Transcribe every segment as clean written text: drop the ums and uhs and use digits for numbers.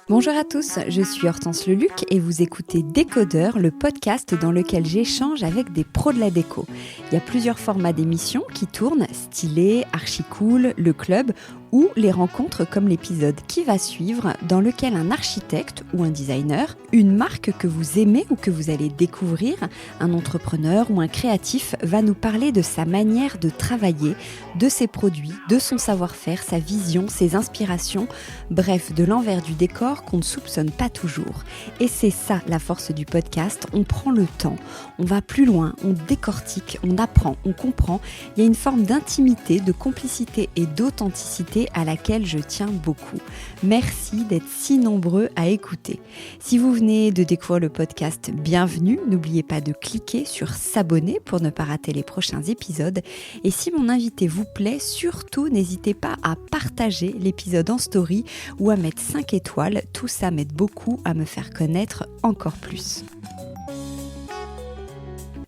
Bonjour à tous, je suis Hortense Leluc et vous écoutez Décodeur, le podcast dans lequel j'échange avec des pros de la déco. Il y a plusieurs formats d'émissions qui tournent, Stylé, Archicool, Le Club ou les rencontres comme l'épisode qui va suivre dans lequel un architecte ou un designer, une marque que vous aimez ou que vous allez découvrir, un entrepreneur ou un créatif va nous parler de sa manière de travailler, de ses produits, de son savoir-faire, sa vision, ses inspirations, bref, de l'envers du décor qu'on ne soupçonne pas toujours. Et c'est ça la force du podcast, on prend le temps, on va plus loin, on décortique, on apprend, on comprend. Il y a une forme d'intimité, de complicité et d'authenticité à laquelle je tiens beaucoup. Merci d'être si nombreux à écouter. Si vous venez de découvrir le podcast, bienvenue. N'oubliez pas de cliquer sur s'abonner pour ne pas rater les prochains épisodes. Et si mon invité vous plaît, surtout n'hésitez pas à partager l'épisode en story ou à mettre 5 étoiles. Tout ça m'aide beaucoup à me faire connaître encore plus.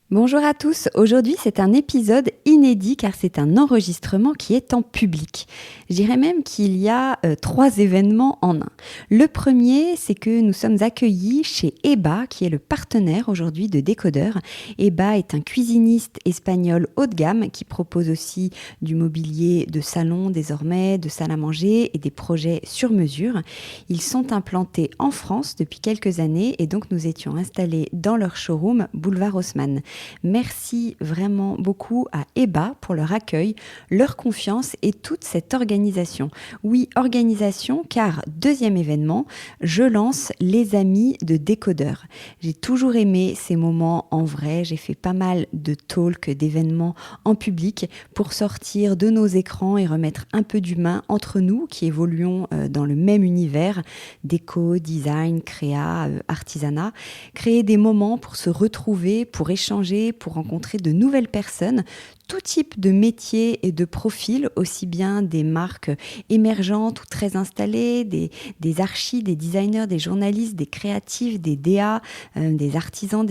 Bonjour à tous, aujourd'hui c'est un épisode inédit car c'est un enregistrement qui est en public. Je dirais même qu'il y a 3 événements en un. Le premier, c'est que nous sommes accueillis chez Eba, qui est le partenaire aujourd'hui de Décodeur. Eba est un cuisiniste espagnol haut de gamme qui propose aussi du mobilier de salon désormais, de salle à manger et des projets sur mesure. Ils sont implantés en France depuis quelques années et donc nous étions installés dans leur showroom Boulevard Haussmann. Merci vraiment beaucoup à Eba pour leur accueil, leur confiance et toute cette organisation. Oui, organisation, car deuxième événement, je lance les amis de Décodeur. J'ai toujours aimé ces moments en vrai, j'ai fait pas mal de talks, d'événements en public pour sortir de nos écrans et remettre un peu d'humain entre nous qui évoluons dans le même univers, déco, design, créa, artisanat, créer des moments pour se retrouver, pour échanger, pour rencontrer de nouvelles personnes, tout type de métiers et de profils, aussi bien des marques émergentes ou très installées, des archis, des designers, des journalistes, des créatifs, des DA, des artisans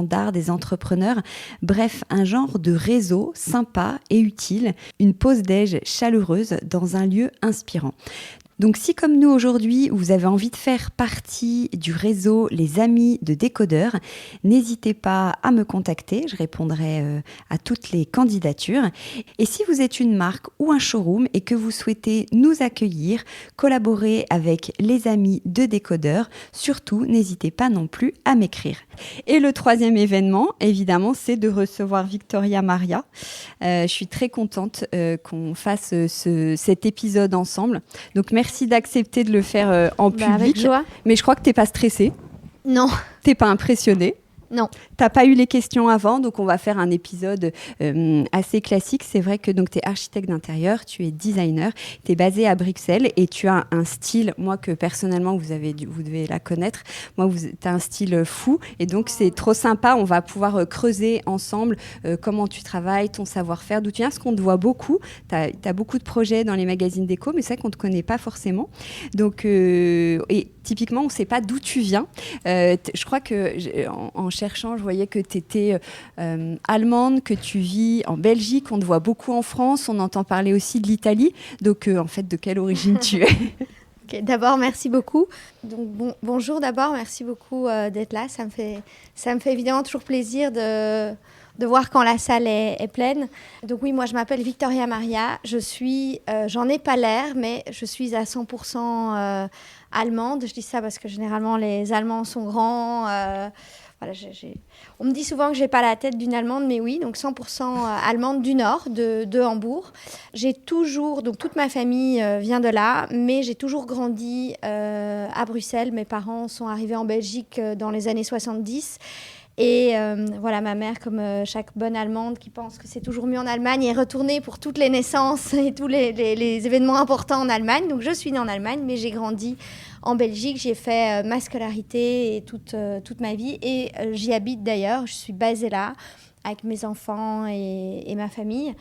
d'art, des entrepreneurs. Bref, un genre de réseau sympa et utile, une pause déj chaleureuse dans un lieu inspirant. Donc si comme nous aujourd'hui, vous avez envie de faire partie du réseau Les Amis de Décodeur, n'hésitez pas à me contacter, je répondrai à toutes les candidatures. Et si vous êtes une marque ou un showroom et que vous souhaitez nous accueillir, collaborer avec Les Amis de Décodeur, surtout n'hésitez pas non plus à m'écrire. Et le troisième événement, évidemment, c'est de recevoir Victoria Maria. Je suis très contente qu'on fasse cet épisode ensemble. Donc merci d'accepter de le faire en public. Avec joie. Mais je crois que t'es pas stressée. Non. T'es pas impressionnée. Non. T'as pas eu les questions avant, donc on va faire un épisode assez classique. C'est vrai que tu es architecte d'intérieur, tu es designer, tu es basé à Bruxelles et tu as un style, moi que personnellement vous devez la connaître, moi tu as un style fou et donc c'est trop sympa, on va pouvoir creuser ensemble comment tu travailles, ton savoir-faire, d'où tu viens, parce qu'on te voit beaucoup, tu as beaucoup de projets dans les magazines déco, mais c'est vrai qu'on te connaît pas forcément. Donc, et typiquement, on ne sait pas d'où tu viens. Je crois que en cherchant, je voyais que tu étais allemande, que tu vis en Belgique, on te voit beaucoup en France, on entend parler aussi de l'Italie. Donc, en fait, de quelle origine tu es? Okay, d'abord, merci beaucoup. Donc, bonjour d'abord, merci beaucoup d'être là. Ça me fait évidemment toujours plaisir de voir quand la salle est pleine. Donc oui, moi je m'appelle Victoria Maria. J'en ai pas l'air, mais je suis à 100% allemande. Je dis ça parce que généralement les Allemands sont grands. Voilà, on me dit souvent que j'ai pas la tête d'une Allemande, mais oui, donc 100% allemande du Nord, de Hambourg. Donc toute ma famille vient de là, mais j'ai toujours grandi à Bruxelles. Mes parents sont arrivés en Belgique dans les années 70. Et voilà, ma mère, comme chaque bonne Allemande qui pense que c'est toujours mieux en Allemagne, est retournée pour toutes les naissances et tous les événements importants en Allemagne. Donc je suis née en Allemagne, mais j'ai grandi en Belgique. J'ai fait ma scolarité et toute ma vie. Et j'y habite d'ailleurs. Je suis basée là avec mes enfants et ma famille.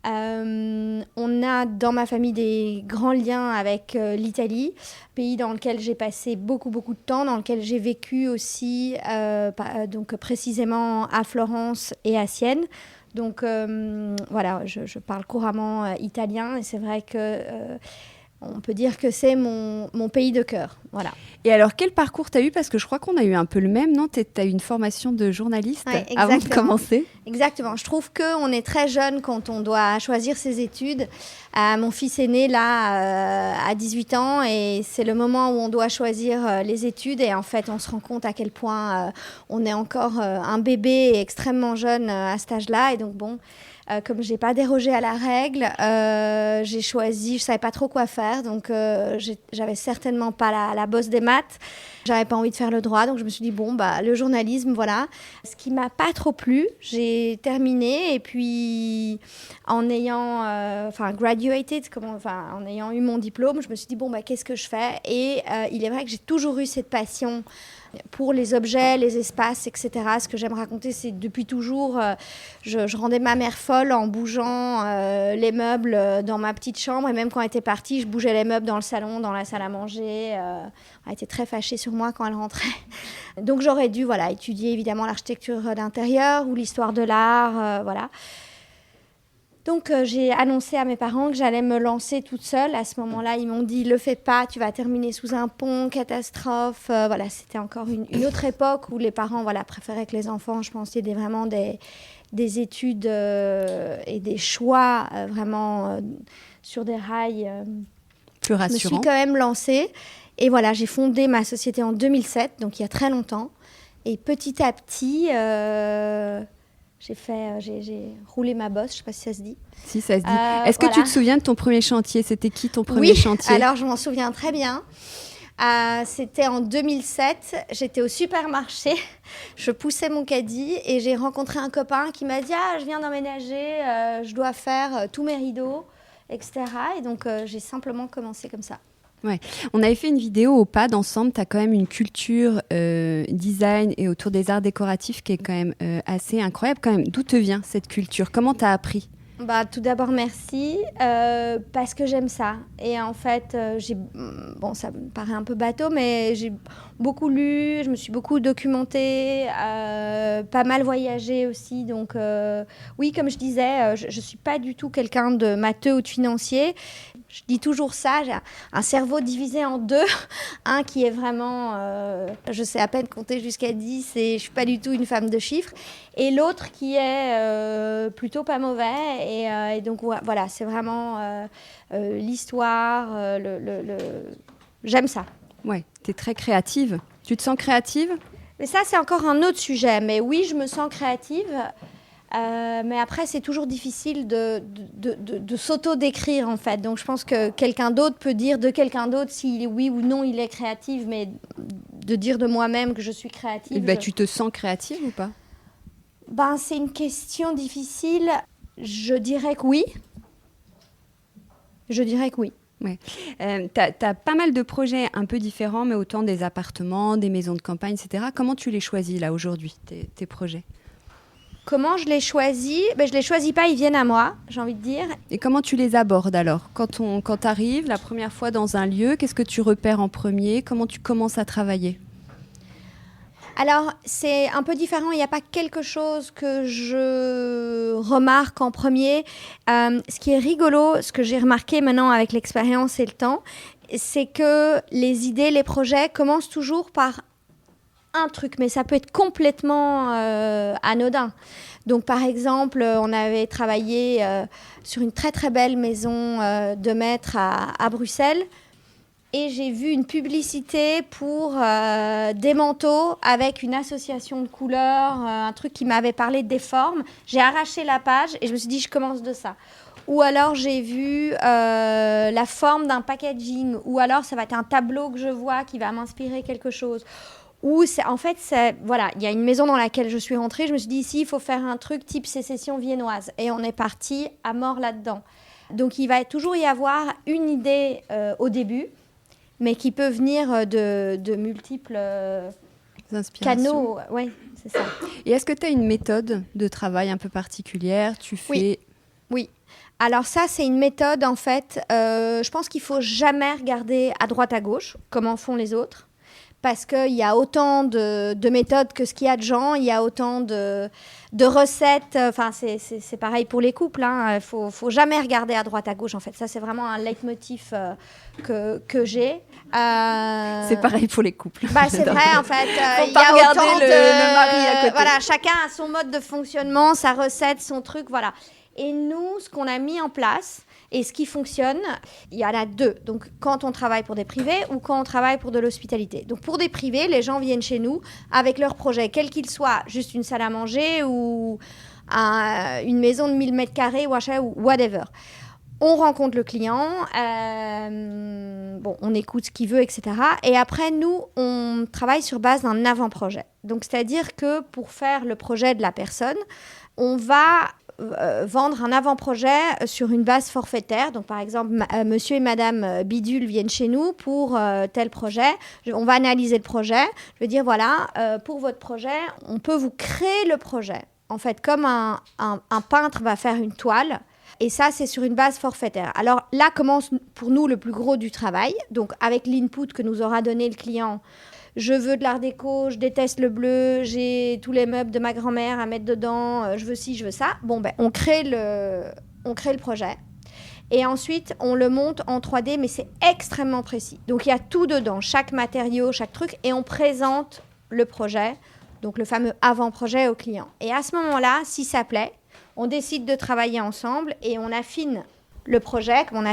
On a dans ma famille des grands liens avec l'Italie, pays dans lequel j'ai passé beaucoup de temps, dans lequel j'ai vécu aussi, donc précisément à Florence et à Sienne. Donc voilà, je parle couramment italien et c'est vrai que on peut dire que c'est mon pays de cœur. Voilà. Et alors, quel parcours tu as eu? Parce que je crois qu'on a eu un peu le même, non? Tu as eu une formation de journaliste avant de commencer. Exactement. Je trouve qu'on est très jeune quand on doit choisir ses études. Mon fils est né là à 18 ans et c'est le moment où on doit choisir les études. Et en fait, on se rend compte à quel point on est encore un bébé et extrêmement jeune à cet âge-là. Et donc, comme je n'ai pas dérogé à la règle, j'ai choisi, je ne savais pas trop quoi faire, donc j'avais certainement pas la bosse des maths, j'avais pas envie de faire le droit, donc je me suis dit, le journalisme, voilà. Ce qui m'a pas trop plu, j'ai terminé, et puis en ayant en ayant eu mon diplôme, je me suis dit, qu'est-ce que je fais? Et il est vrai que j'ai toujours eu cette passion pour les objets, les espaces, etc. Ce que j'aime raconter, c'est depuis toujours, je rendais ma mère folle en bougeant les meubles dans ma petite chambre. Et même quand elle était partie, je bougeais les meubles dans le salon, dans la salle à manger. Elle était très fâchée sur moi quand elle rentrait. Donc j'aurais dû étudier évidemment l'architecture d'intérieur ou l'histoire de l'art. Voilà. Donc, j'ai annoncé à mes parents que j'allais me lancer toute seule. À ce moment-là, ils m'ont dit « Le fais pas, tu vas terminer sous un pont, catastrophe ». Voilà, c'était encore une autre époque où les parents préféraient que les enfants, je pense, aient vraiment des études et des choix vraiment sur des rails plus rassurants. Je me suis quand même lancée. Et voilà, j'ai fondé ma société en 2007, donc il y a très longtemps. Et petit à petit... J'ai roulé ma bosse, je ne sais pas si ça se dit. Si, ça se dit. Est-ce que tu te souviens de ton premier chantier? C'était qui ton premier chantier? Oui, alors je m'en souviens très bien. C'était en 2007, j'étais au supermarché, je poussais mon caddie et j'ai rencontré un copain qui m'a dit « Ah, je viens d'emménager, je dois faire tous mes rideaux, etc. » Et donc, j'ai simplement commencé comme ça. Ouais. On avait fait une vidéo au PAD ensemble. Tu as quand même une culture design et autour des arts décoratifs qui est quand même assez incroyable. Quand même, d'où te vient cette culture? Comment tu as appris? Tout d'abord, merci, parce que j'aime ça. Et en fait, ça me paraît un peu bateau, mais j'ai beaucoup lu, je me suis beaucoup documentée, pas mal voyagé aussi. Donc, oui, comme je disais, je ne suis pas du tout quelqu'un de matheux ou de financier. Je dis toujours ça, j'ai un cerveau divisé en deux. Un qui est vraiment, je sais à peine compter jusqu'à 10 et je ne suis pas du tout une femme de chiffres. Et l'autre qui est plutôt pas mauvais. Et donc voilà, c'est vraiment l'histoire, j'aime ça. Ouais, tu es très créative. Tu te sens créative? Mais ça, c'est encore un autre sujet. Mais oui, je me sens créative. Mais après, c'est toujours difficile de s'auto-décrire, en fait. Donc, je pense que quelqu'un d'autre peut dire de quelqu'un d'autre si oui ou non il est créatif, mais de dire de moi-même que je suis créative... Tu te sens créative ou pas? C'est une question difficile. Je dirais que oui. Ouais. T'as pas mal de projets un peu différents, mais autant des appartements, des maisons de campagne, etc. Comment tu les choisis, là, aujourd'hui, tes projets? Comment je les choisis? Je les choisis pas, ils viennent à moi, j'ai envie de dire. Et comment tu les abordes alors? Quand tu arrives la première fois dans un lieu, qu'est-ce que tu repères en premier? Comment tu commences à travailler? Alors, c'est un peu différent. Il n'y a pas quelque chose que je remarque en premier. Ce qui est rigolo, ce que j'ai remarqué maintenant avec l'expérience et le temps, c'est que les idées, les projets commencent toujours par un truc, mais ça peut être complètement anodin. Donc, par exemple, on avait travaillé sur une très, très belle maison de maître à Bruxelles. Et j'ai vu une publicité pour des manteaux avec une association de couleurs, un truc qui m'avait parlé des formes. J'ai arraché la page et je me suis dit, je commence de ça. Ou alors, j'ai vu la forme d'un packaging. Ou alors, ça va être un tableau que je vois qui va m'inspirer quelque chose. Ou voilà, il y a une maison dans laquelle je suis rentrée. Je me suis dit, ici, il faut faire un truc type sécession viennoise. Et on est parti à mort là-dedans. Donc, il va toujours y avoir une idée au début, mais qui peut venir de multiples canaux. Oui, c'est ça. Et est-ce que tu as une méthode de travail un peu particulière? Oui. Alors ça, c'est une méthode, en fait. Je pense qu'il ne faut jamais regarder à droite, à gauche, comment font les autres. parce qu'il y a autant de méthodes que ce qu'il y a de gens, il y a autant de recettes. Enfin, c'est pareil pour les couples. Il faut jamais regarder à droite, à gauche, en fait. Ça, c'est vraiment un leitmotiv que j'ai. C'est pareil pour les couples. C'est vrai, en fait. Il y a regarder autant le mari à côté. Voilà, chacun a son mode de fonctionnement, sa recette, son truc, voilà. Et nous, ce qu'on a mis en place et ce qui fonctionne, il y en a deux. Donc, quand on travaille pour des privés ou quand on travaille pour de l'hospitalité. Donc, pour des privés, les gens viennent chez nous avec leur projet, quel qu'il soit, juste une salle à manger ou une maison de 1000 mètres carrés ou whatever. On rencontre le client, on écoute ce qu'il veut, etc. Et après, nous, on travaille sur base d'un avant-projet. Donc, c'est-à-dire que pour faire le projet de la personne, on va vendre un avant-projet sur une base forfaitaire. Donc, par exemple, monsieur et madame Bidule viennent chez nous pour tel projet. On va analyser le projet. Je veux dire, voilà, pour votre projet, on peut vous créer le projet. En fait, comme un peintre va faire une toile. Et ça, c'est sur une base forfaitaire. Alors là commence pour nous le plus gros du travail. Donc, avec l'input que nous aura donné le client, je veux de l'art déco, je déteste le bleu, j'ai tous les meubles de ma grand-mère à mettre dedans, je veux ci, je veux ça. On crée le projet. Et ensuite, on le monte en 3D, mais c'est extrêmement précis. Donc, il y a tout dedans, chaque matériau, chaque truc, et on présente le projet, donc le fameux avant-projet au client. Et à ce moment-là, si ça plaît, on décide de travailler ensemble et on affine le projet, on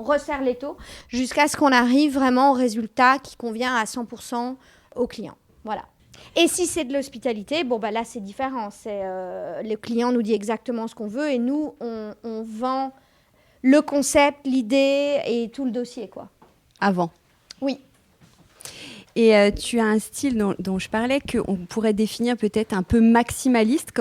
resserre l'étau jusqu'à ce qu'on arrive vraiment au résultat qui convient à 100% au client. Voilà. Et si c'est de l'hospitalité, là c'est différent. Le client nous dit exactement ce qu'on veut et nous on vend le concept, l'idée et tout le dossier, quoi. Avant. Oui. Et tu as un style dont je parlais qu'on pourrait définir peut-être un peu maximaliste,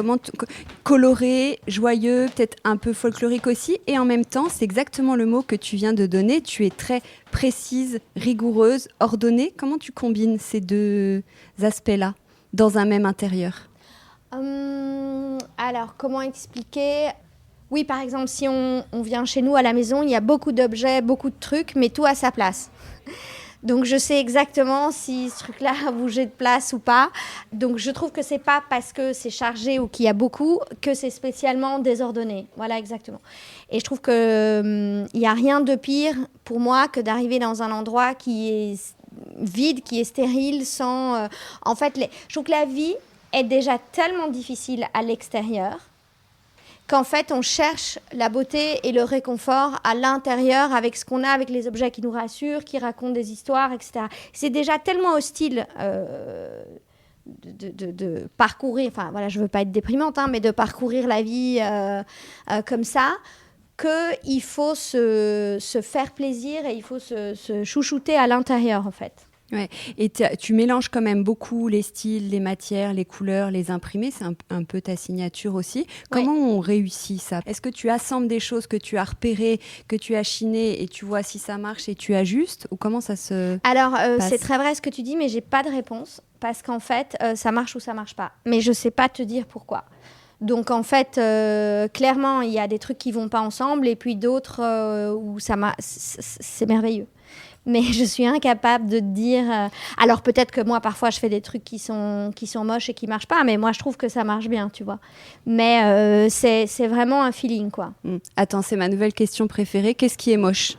coloré, joyeux, peut-être un peu folklorique aussi. Et en même temps, c'est exactement le mot que tu viens de donner. Tu es très précise, rigoureuse, ordonnée. Comment tu combines ces deux aspects-là dans un même intérieur ? Alors, comment expliquer ? Oui, par exemple, si on vient chez nous à la maison, il y a beaucoup d'objets, beaucoup de trucs, mais tout à sa place. Donc, je sais exactement si ce truc-là a bougé de place ou pas. Donc, je trouve que c'est pas parce que c'est chargé ou qu'il y a beaucoup que c'est spécialement désordonné. Voilà, exactement. Et je trouve qu'il n'y a rien de pire pour moi que d'arriver dans un endroit qui est vide, qui est stérile, sans... En fait, je trouve que la vie est déjà tellement difficile à l'extérieur qu'en fait, on cherche la beauté et le réconfort à l'intérieur avec ce qu'on a, avec les objets qui nous rassurent, qui racontent des histoires, etc. C'est déjà tellement hostile de parcourir, enfin voilà, je ne veux pas être déprimante, mais de parcourir la vie comme ça, qu'il faut se faire plaisir et il faut se chouchouter à l'intérieur, en fait. Ouais. Et tu mélanges quand même beaucoup les styles, les matières, les couleurs, les imprimés. C'est un peu ta signature aussi. Comment on réussit ça ? Est-ce que tu assembles des choses que tu as repérées, que tu as chinées et tu vois si ça marche et tu ajustes ? Ou comment ça se passe ? C'est très vrai ce que tu dis, mais j'ai pas de réponse parce qu'en fait, ça marche ou ça marche pas. Mais je sais pas te dire pourquoi. Donc en fait, clairement, il y a des trucs qui vont pas ensemble et puis d'autres où c'est merveilleux. Mais je suis incapable de te dire... Alors peut-être que moi, parfois, je fais des trucs qui sont moches et qui marchent pas, mais moi, je trouve que ça marche bien, tu vois. Mais c'est vraiment un feeling, quoi. Attends, c'est ma nouvelle question préférée. Qu'est-ce qui est moche ?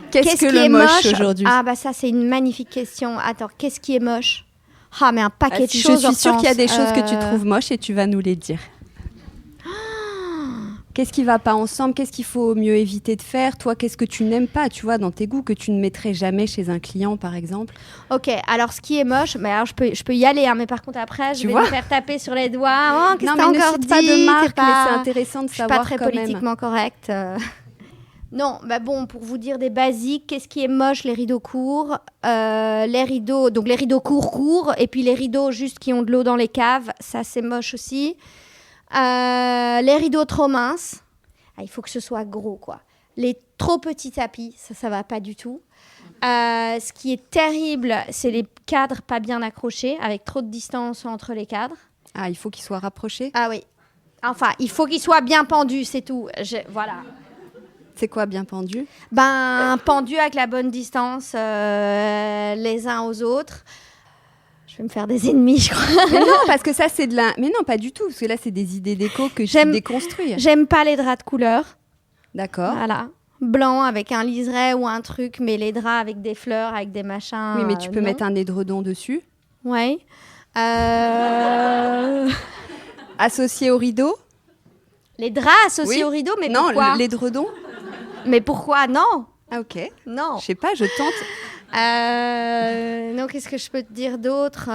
Qu'est-ce que le moche aujourd'hui ? Ah bah ça, c'est une magnifique question. Attends, qu'est-ce qui est moche ? Ah, mais un paquet de choses. Je suis sûre qu'il y a des choses que tu trouves moches et tu vas nous les dire. Qu'est-ce qui va pas ensemble ? Qu'est-ce qu'il faut mieux éviter de faire ? Toi, qu'est-ce que tu n'aimes pas, tu vois, dans tes goûts, que tu ne mettrais jamais chez un client, par exemple ? Ok, alors ce qui est moche, mais alors je peux y aller, mais par contre après, je vais me faire taper sur les doigts. Oh, qu'est-ce que t'as encore dit ? Pas de marque, mais c'est intéressant de savoir quand même. Je suis pas très politiquement correcte. Non, pour vous dire des basiques, qu'est-ce qui est moche ? Les rideaux courts, les rideaux courts, et puis les rideaux juste qui ont de l'eau dans les caves, ça c'est moche aussi. Les rideaux trop minces, il faut que ce soit gros, quoi. Les trop petits tapis, ça va pas du tout. Ce qui est terrible, c'est les cadres pas bien accrochés, avec trop de distance entre les cadres. Ah, il faut qu'ils soient rapprochés ? Ah oui. Enfin, il faut qu'ils soient bien pendus, c'est tout. Voilà. C'est quoi, bien pendu? Pendu avec la bonne distance les uns aux autres. Je vais me faire des ennemis, je crois. Mais non, parce que ça, c'est de la... Mais non, pas du tout, parce que là, c'est des idées déco que tu déconstruis. J'aime pas les draps de couleur. D'accord. Voilà. Blanc avec un liseré ou un truc, mais les draps avec des fleurs, avec des machins. Oui, mais tu peux mettre un édredon dessus. Oui. Associé au rideau? Les draps associés au rideau, mais non, pourquoi? L'édredon? Mais pourquoi? Non. Ah, ok. Non. Je sais pas, je tente. Non, qu'est-ce que je peux te dire d'autre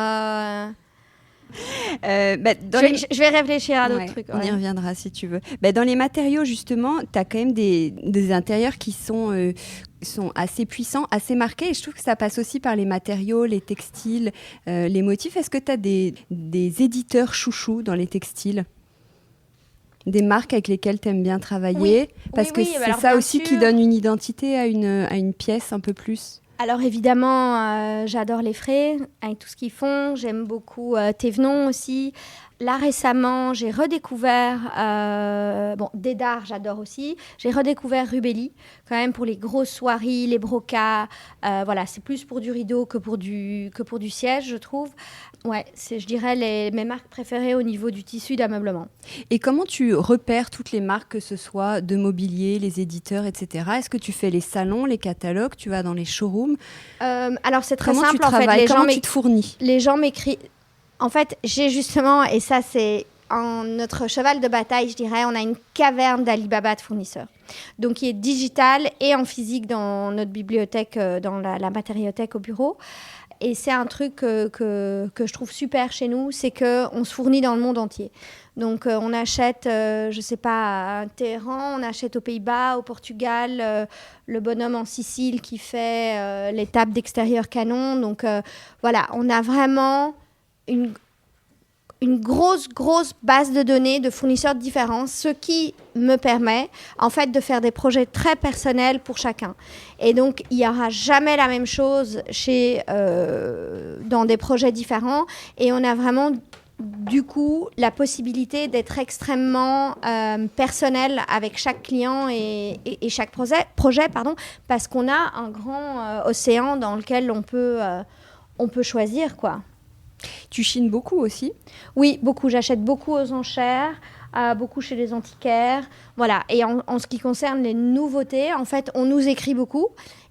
Je vais réfléchir à d'autres trucs. On y reviendra si tu veux. Dans les matériaux, justement, tu as quand même des intérieurs qui sont assez puissants, assez marqués. Et je trouve que ça passe aussi par les matériaux, les textiles, les motifs. Est-ce que tu as des éditeurs chouchous dans les textiles? Des marques avec lesquelles tu aimes bien travailler? Parce que c'est ça aussi qui donne une identité à une pièce un peu plus. Alors évidemment, j'adore les Frais, avec tout ce qu'ils font. J'aime beaucoup Thévenon aussi. Là récemment, j'ai redécouvert, Dédar, j'adore aussi. J'ai redécouvert Rubelli, quand même pour les grosses soieries, les brocas. Voilà, c'est plus pour du rideau que pour du siège, je trouve. Ouais, c'est, je dirais, mes marques préférées au niveau du tissu d'ameublement. Et comment tu repères toutes les marques, que ce soit de mobilier, les éditeurs, etc. Est-ce que tu fais les salons, les catalogues, tu vas dans les showrooms? Alors c'est très simple, en fait. Comment tu te fournis? Les gens m'écrivent. En fait, j'ai justement, et ça c'est notre cheval de bataille, je dirais, on a une caverne d'Alibaba de fournisseurs. Donc qui est digital et en physique dans notre bibliothèque, dans la matériothèque au bureau. Et c'est un truc que je trouve super chez nous, c'est qu'on se fournit dans le monde entier. Donc on achète, je sais pas, à Téhéran, on achète aux Pays-Bas, au Portugal, le bonhomme en Sicile qui fait les tables d'extérieur canon. Donc voilà, on a vraiment une grosse base de données de fournisseurs différents, ce qui me permet en fait de faire des projets très personnels pour chacun. Et donc il n'y aura jamais la même chose dans des projets différents, et on a vraiment du coup la possibilité d'être extrêmement personnel avec chaque client et chaque projet, parce qu'on a un grand océan dans lequel on peut choisir, quoi. Tu chines beaucoup aussi? Oui, beaucoup. J'achète beaucoup aux enchères, beaucoup chez les antiquaires. Voilà. Et en ce qui concerne les nouveautés, en fait, on nous écrit beaucoup.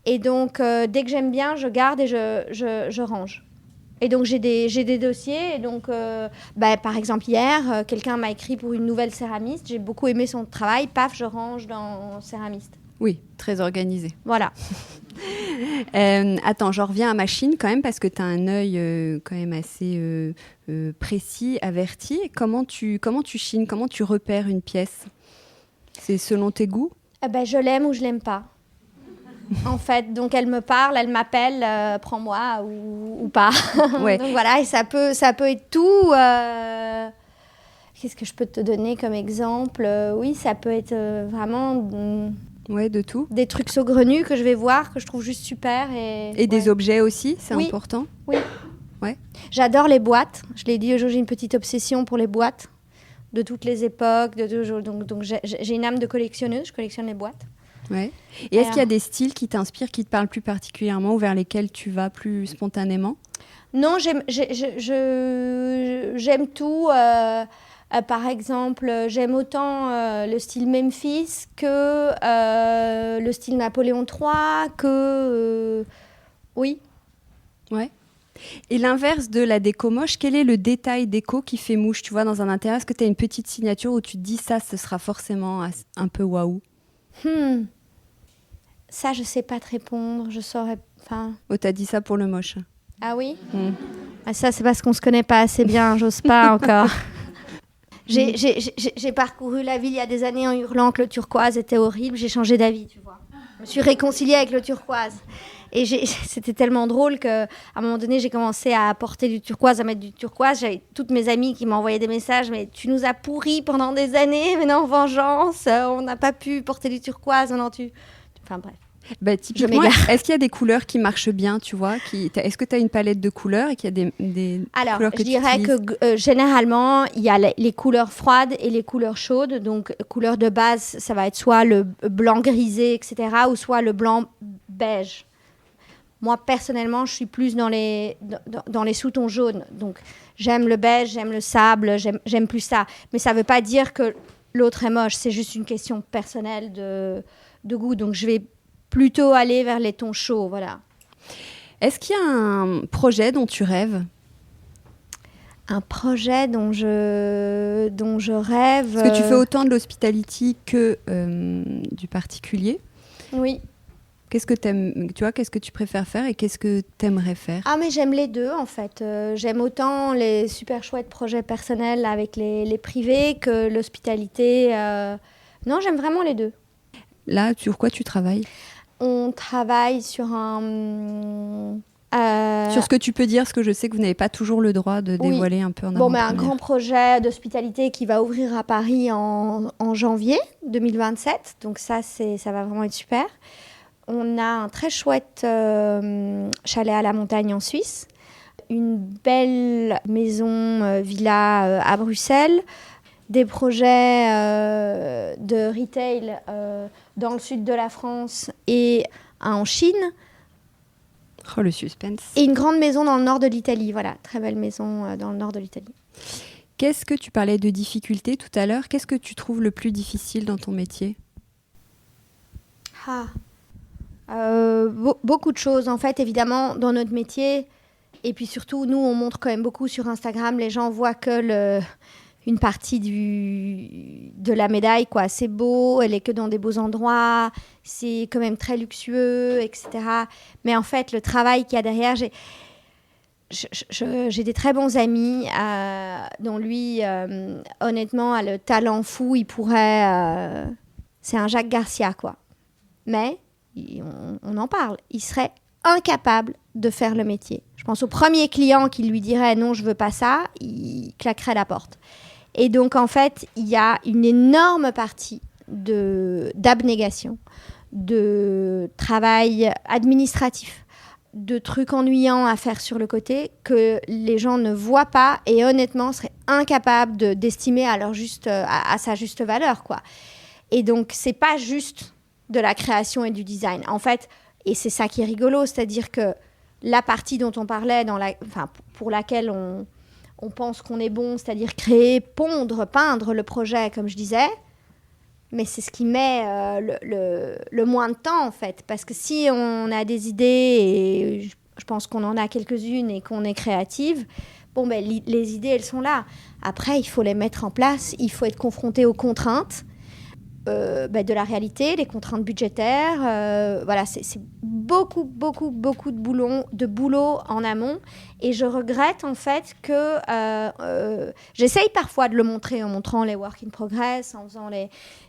Et donc, dès que j'aime bien, je garde et je range. Et donc, j'ai des dossiers. Et donc, par exemple, hier, quelqu'un m'a écrit pour une nouvelle céramiste. J'ai beaucoup aimé son travail. Paf, je range dans céramiste. Oui, très organisé. Voilà. Attends, j'en reviens à ma chine quand même, parce que tu as un œil quand même assez précis, averti. Comment tu chines? Comment tu repères une pièce? C'est selon tes goûts? Je l'aime ou je l'aime pas. En fait, donc elle me parle, elle m'appelle, prends-moi ou pas. Ouais. Donc voilà, et ça peut être tout. Qu'est-ce que je peux te donner comme exemple? Oui, ça peut être vraiment... Ouais, de tout. Des trucs saugrenus que je vais voir, que je trouve juste super. Et des objets aussi, c'est oui. important? Oui. Ouais. J'adore les boîtes. Je l'ai dit, j'ai une petite obsession pour les boîtes de toutes les époques. Donc j'ai une âme de collectionneuse, je collectionne les boîtes. Ouais. Et est-ce qu'il y a des styles qui t'inspirent, qui te parlent plus particulièrement, ou vers lesquels tu vas plus spontanément? Non, j'aime tout. Par exemple, j'aime autant le style Memphis que le style Napoléon III, que... oui. Ouais. Et l'inverse de la déco moche, quel est le détail déco qui fait mouche? Tu vois, dans un intérieur, est-ce que tu as une petite signature où tu te dis ça, ce sera forcément un peu waouh? Ça, je sais pas te répondre. Je saurais... Oh, t'as dit ça pour le moche. Ah oui? Ça, c'est parce qu'on se connaît pas assez bien. J'ose pas encore. J'ai parcouru la ville il y a des années en hurlant que le turquoise était horrible. J'ai changé d'avis, tu vois. Je me suis réconciliée avec le turquoise. Et c'était tellement drôle qu'à un moment donné, j'ai commencé à porter du turquoise, à mettre du turquoise. J'avais toutes mes amies qui m'envoyaient des messages. Mais tu nous as pourris pendant des années. Maintenant, en vengeance, on n'a pas pu porter du turquoise. Maintenant, Enfin bref. Typiquement, m'égare. est-ce qu'il y a des couleurs qui marchent bien, tu vois est-ce que tu as une palette de couleurs et qu'il y a des Alors, couleurs que je tu dirais utilises? que généralement, il y a les couleurs froides et les couleurs chaudes. Donc, couleur de base, ça va être soit le blanc grisé, etc., ou soit le blanc beige. Moi, personnellement, je suis plus dans les sous-tons jaunes. Donc, j'aime le beige, j'aime le sable, j'aime plus ça. Mais ça ne veut pas dire que l'autre est moche. C'est juste une question personnelle de goût. Donc, je vais plutôt aller vers les tons chauds, voilà. Est-ce qu'il y a un projet dont tu rêves? Un projet dont je rêve... Parce que tu fais autant de l'hospitality que du particulier. Oui. Qu'est-ce que t'aimes, tu vois, qu'est-ce que tu préfères faire et qu'est-ce que t'aimerais faire? Ah, mais j'aime les deux, en fait. J'aime autant les super chouettes projets personnels avec les privés que l'hospitalité. Non, j'aime vraiment les deux. Là, sur quoi tu travailles? On travaille sur un... Sur ce que tu peux dire, parce que je sais que vous n'avez pas toujours le droit de dévoiler un peu en avant-première. Un grand projet d'hospitalité qui va ouvrir à Paris en janvier 2027. Donc ça va vraiment être super. On a un très chouette chalet à la montagne en Suisse, une belle maison villa à Bruxelles, des projets de retail dans le sud de la France et en Chine. Oh, le suspense. Et une grande maison dans le nord de l'Italie. Voilà, très belle maison dans le nord de l'Italie. Qu'est-ce que tu parlais de difficultés tout à l'heure? Qu'est-ce que tu trouves le plus difficile dans ton métier? Beaucoup de choses, en fait, évidemment, dans notre métier. Et puis surtout, nous, on montre quand même beaucoup sur Instagram. Les gens voient que une partie de la médaille, quoi. C'est beau, elle est que dans des beaux endroits, c'est quand même très luxueux, etc. Mais en fait, le travail qu'il y a derrière, j'ai des très bons amis dont lui, honnêtement, a le talent fou. Il pourrait... c'est un Jacques Garcia, quoi. Mais... on en parle, il serait incapable de faire le métier. Je pense au premier client qui lui dirait non, je veux pas ça, il claquerait la porte. Et donc en fait, il y a une énorme partie d'abnégation, de travail administratif, de trucs ennuyants à faire sur le côté que les gens ne voient pas et honnêtement seraient incapables d'estimer à sa juste valeur, quoi. Et donc c'est pas juste de la création et du design. En fait, et c'est ça qui est rigolo, c'est-à-dire que la partie dont on parlait, pour laquelle on pense qu'on est bon, c'est-à-dire créer, pondre, peindre le projet, comme je disais, mais c'est ce qui met le moins de temps, en fait. Parce que si on a des idées, et je pense qu'on en a quelques-unes et qu'on est créative, les idées, elles sont là. Après, il faut les mettre en place, il faut être confronté aux contraintes, de la réalité, les contraintes budgétaires. Voilà, c'est beaucoup de boulot en amont. Et je regrette en fait que j'essaye parfois de le montrer en montrant les work in progress, en faisant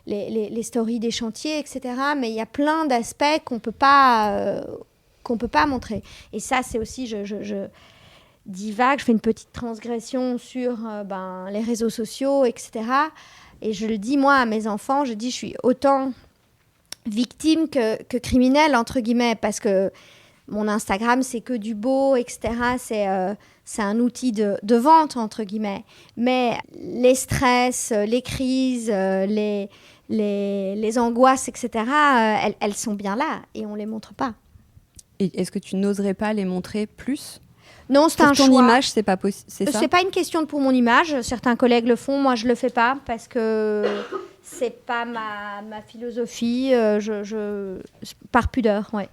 les stories des chantiers, etc. Mais il y a plein d'aspects qu'on peut pas montrer. Et ça, c'est aussi, je divague, je fais une petite transgression sur les réseaux sociaux, etc. Et je le dis, moi, à mes enfants, je dis, je suis autant victime que criminelle, entre guillemets, parce que mon Instagram, c'est que du beau, etc. C'est un outil de vente, entre guillemets. Mais les stress, les crises, les angoisses, etc., elles sont bien là et on ne les montre pas. Et est-ce que tu n'oserais pas les montrer plus ? Non, c'est un choix. Pour ton image, c'est pas possible, c'est ça ? C'est pas une question pour mon image. Certains collègues le font, moi je le fais pas parce que c'est pas ma philosophie. Par pudeur, ouais.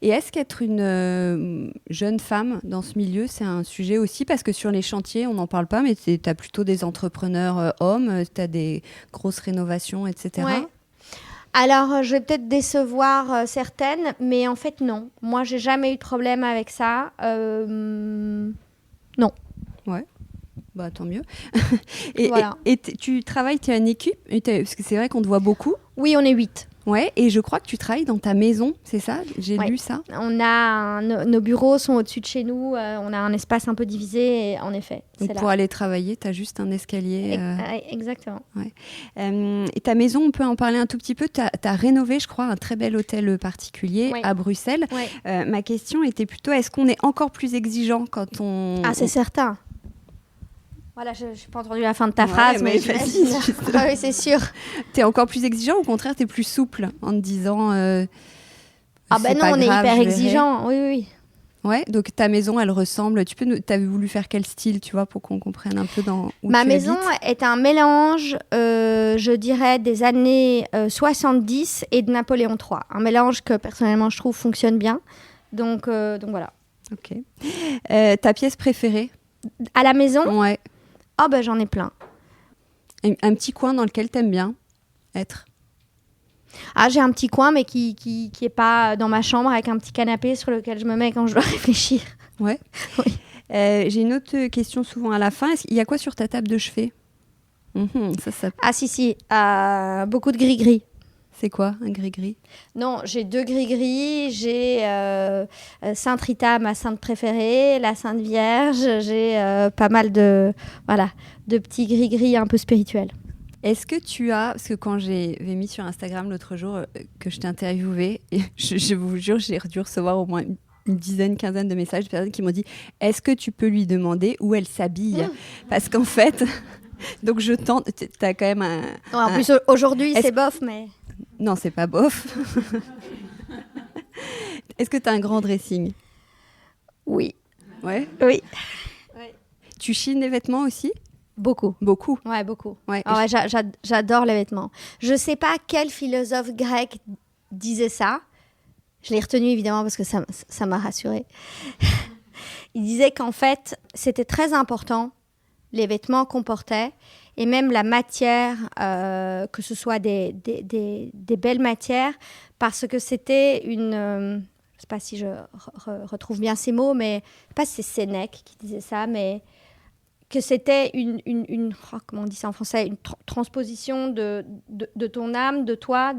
Et est-ce qu'être une jeune femme dans ce milieu, c'est un sujet aussi ? Parce que sur les chantiers, on n'en parle pas, mais tu as plutôt des entrepreneurs hommes, tu as des grosses rénovations, etc. Ouais. Alors, je vais peut-être décevoir certaines, mais en fait, non. Moi, j'ai jamais eu de problème avec ça. Non. Ouais. Bah, tant mieux. Voilà. Et tu travailles, tu as une équipe ? Parce que c'est vrai qu'on te voit beaucoup. Oui, on est 8. Ouais, et je crois que tu travailles dans ta maison, c'est ça? J'ai Ouais. lu ça. On a nos bureaux sont au-dessus de chez nous. On a un espace un peu divisé. Et en effet, Donc c'est pour là. aller travailler, tu as juste un escalier. Exactement. Et ta maison, on peut en parler un tout petit peu. Tu as rénové, je crois, un très bel hôtel particulier Oui. à Bruxelles. Oui. Ma question était plutôt, est-ce qu'on est encore plus exigeant quand on... Ah, c'est certain. Voilà, je n'ai pas entendu la fin de ta Ouais, phrase, mais vas-y, j'imagine. Oui, c'est sûr. Tu es encore plus exigeant ou au contraire, tu es plus souple en te disant... Ah ben c'est non, pas on est grave, hyper je verrai. exigeant. Oui. Ouais, donc ta maison, elle ressemble... T'avais voulu faire quel style, tu vois, pour qu'on comprenne un peu dans où Ma tu maison habites. est un mélange, je dirais, des années 70 et de Napoléon III. Un mélange que, personnellement, je trouve fonctionne bien. Donc voilà. Ok. Ta pièce préférée? À la maison, Ouais. oh ben, j'en ai plein. Un petit coin dans lequel t'aimes bien être. Ah, j'ai un petit coin, mais qui est pas dans ma chambre, avec un petit canapé sur lequel je me mets quand je dois réfléchir. Ouais. Oui. J'ai une autre question souvent à la fin. Il y a quoi sur ta table de chevet? Ça, Ah si, beaucoup de gris-gris. c'est quoi un gris-gris? Non, j'ai 2 gris-gris. J'ai Sainte Rita, ma sainte préférée, la Sainte Vierge. J'ai pas mal de petits gris-gris un peu spirituels. Est-ce que tu as... Parce que quand j'ai mis sur Instagram l'autre jour que je t'ai interviewé, et je vous jure, j'ai dû recevoir au moins une dizaine, quinzaine de messages de personnes qui m'ont dit « Est-ce que tu peux lui demander où elle s'habille ?» Parce qu'en fait... Donc je tente... T'as quand même un... Ouais, en plus, aujourd'hui, Est-ce- c'est bof, mais... Non, c'est pas bof. Est-ce que tu as un grand dressing? Oui. Ouais. Oui. Tu chines les vêtements aussi? Beaucoup. Beaucoup. Ouais, beaucoup. Ouais. Ah ouais, j'adore les vêtements. Je sais pas quel philosophe grec disait ça. Je l'ai retenu évidemment parce que ça m'a rassurée. Il disait qu'en fait, c'était très important, les vêtements qu'on portait, et même la matière, que ce soit des belles matières, parce que c'était une... je ne sais pas si je retrouve bien ces mots, mais je ne sais pas si c'est Sénèque qui disait ça, mais que c'était comment on dit ça en français, une transposition de ton âme, de toi.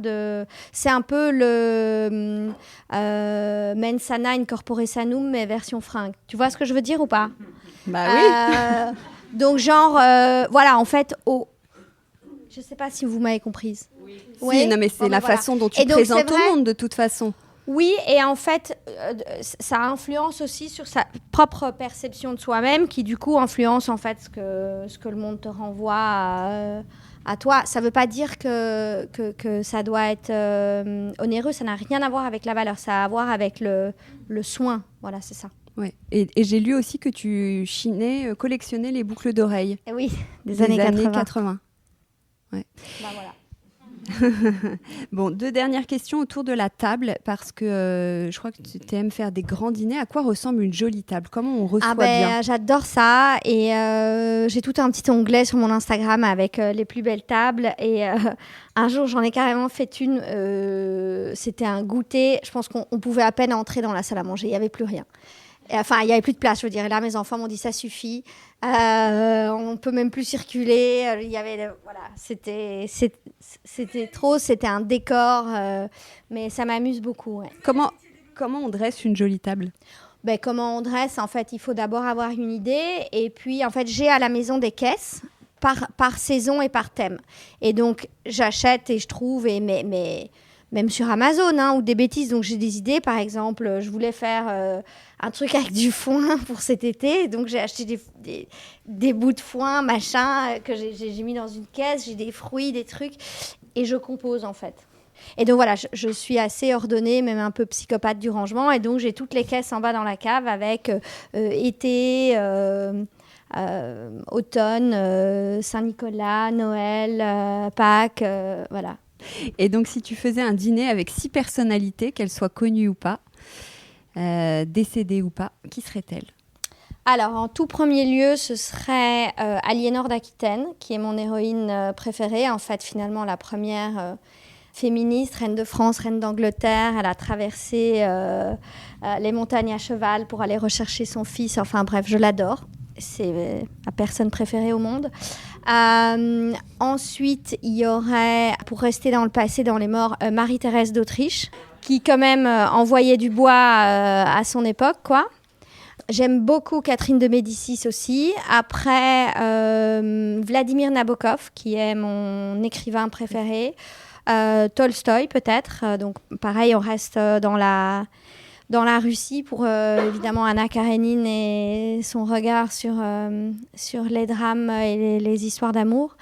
C'est un peu le mens sana in corpore sanum, mais version fringue. Tu vois ce que je veux dire ou pas? Bah oui. Donc genre, voilà, en fait, je ne sais pas si vous m'avez comprise. Oui. Ouais. Si, non, mais c'est la façon dont tu Et donc, présentes c'est au vrai. monde, de toute façon. Oui, et en fait, ça influence aussi sur sa propre perception de soi-même, qui du coup influence en fait ce que le monde te renvoie à toi. Ça ne veut pas dire que ça doit être onéreux, ça n'a rien à voir avec la valeur, ça a à voir avec le soin. Voilà, c'est ça. Ouais. Et j'ai lu aussi que tu collectionnais les boucles d'oreilles. Et oui, des Des années 80. Ouais. Bah voilà. Bon, 2 dernières questions autour de la table, parce que je crois que tu aimes faire des grands dîners. À quoi ressemble une jolie table? Comment on reçoit bien? J'adore ça, et j'ai tout un petit onglet sur mon Instagram avec les plus belles tables, et un jour j'en ai carrément fait une, c'était un goûter, je pense qu'on pouvait à peine entrer dans la salle à manger, il n'y avait plus rien. Enfin, il n'y avait plus de place, je veux dire. Et là, mes enfants m'ont dit, ça suffit. On ne peut même plus circuler. Il y avait, voilà, c'était trop. C'était un décor. Mais ça m'amuse beaucoup. Ouais. Comment on dresse une jolie table? Ben, comment on dresse? En fait, il faut d'abord avoir une idée. Et puis, en fait, j'ai à la maison des caisses par saison et par thème. Et donc, j'achète et je trouve. Même sur Amazon, hein, ou des bêtises. Donc, j'ai des idées. Par exemple, je voulais faire un truc avec du foin pour cet été. Donc, j'ai acheté des bouts de foin, machin, que j'ai mis dans une caisse. J'ai des fruits, des trucs. Et je compose, en fait. Et donc, voilà, je suis assez ordonnée, même un peu psychopathe du rangement. Et donc, j'ai toutes les caisses en bas dans la cave avec été... automne, Saint-Nicolas, Noël, Pâques, voilà. Et donc, si tu faisais un dîner avec 6 personnalités, qu'elles soient connues ou pas, décédées ou pas, qui serait-elle? Alors, en tout premier lieu, ce serait Aliénor d'Aquitaine, qui est mon héroïne préférée. En fait, finalement, la première féministe, reine de France, reine d'Angleterre. Elle a traversé les montagnes à cheval pour aller rechercher son fils. Enfin bref, je l'adore. c'est ma personne préférée au monde. Ensuite, il y aurait, pour rester dans le passé, dans les morts, Marie-Thérèse d'Autriche, qui quand même envoyait du bois à son époque, quoi. J'aime beaucoup Catherine de Médicis aussi. Après, Vladimir Nabokov, qui est mon écrivain préféré. Tolstoï, peut-être. Donc, pareil, on reste dans la Russie pour, évidemment, Anna Karénine et son regard sur les drames et les histoires d'amour.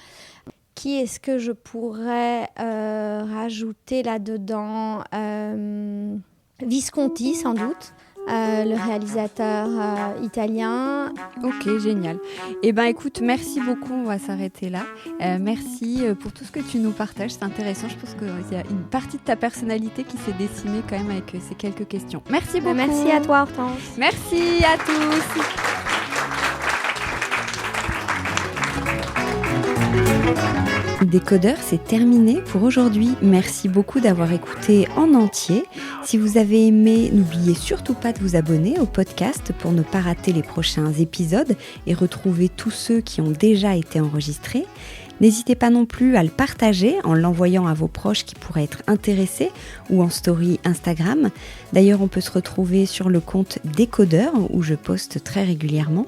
Qui est-ce que je pourrais rajouter là-dedans Visconti, sans doute. Le réalisateur italien. Ok, génial. Eh bien, écoute, merci beaucoup. On va s'arrêter là. Merci pour tout ce que tu nous partages. C'est intéressant. Je pense qu'il y a une partie de ta personnalité qui s'est dessinée quand même avec ces quelques questions. Merci beaucoup. Merci à toi, Hortense. Merci à tous. Décodeur, c'est terminé pour aujourd'hui. Merci beaucoup d'avoir écouté en entier. Si vous avez aimé, n'oubliez surtout pas de vous abonner au podcast pour ne pas rater les prochains épisodes et retrouver tous ceux qui ont déjà été enregistrés. N'hésitez pas non plus à le partager en l'envoyant à vos proches qui pourraient être intéressés ou en story Instagram. D'ailleurs, on peut se retrouver sur le compte Décodeur où je poste très régulièrement.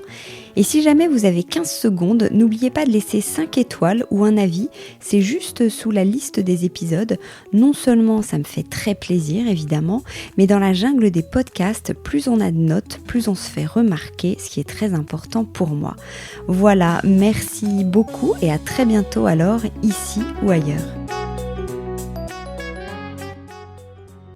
Et si jamais vous avez 15 secondes, n'oubliez pas de laisser 5 étoiles ou un avis. C'est juste sous la liste des épisodes. Non seulement ça me fait très plaisir, évidemment, mais dans la jungle des podcasts, plus on a de notes, plus on se fait remarquer, ce qui est très important pour moi. Voilà, merci beaucoup et à très bientôt alors, ici ou ailleurs.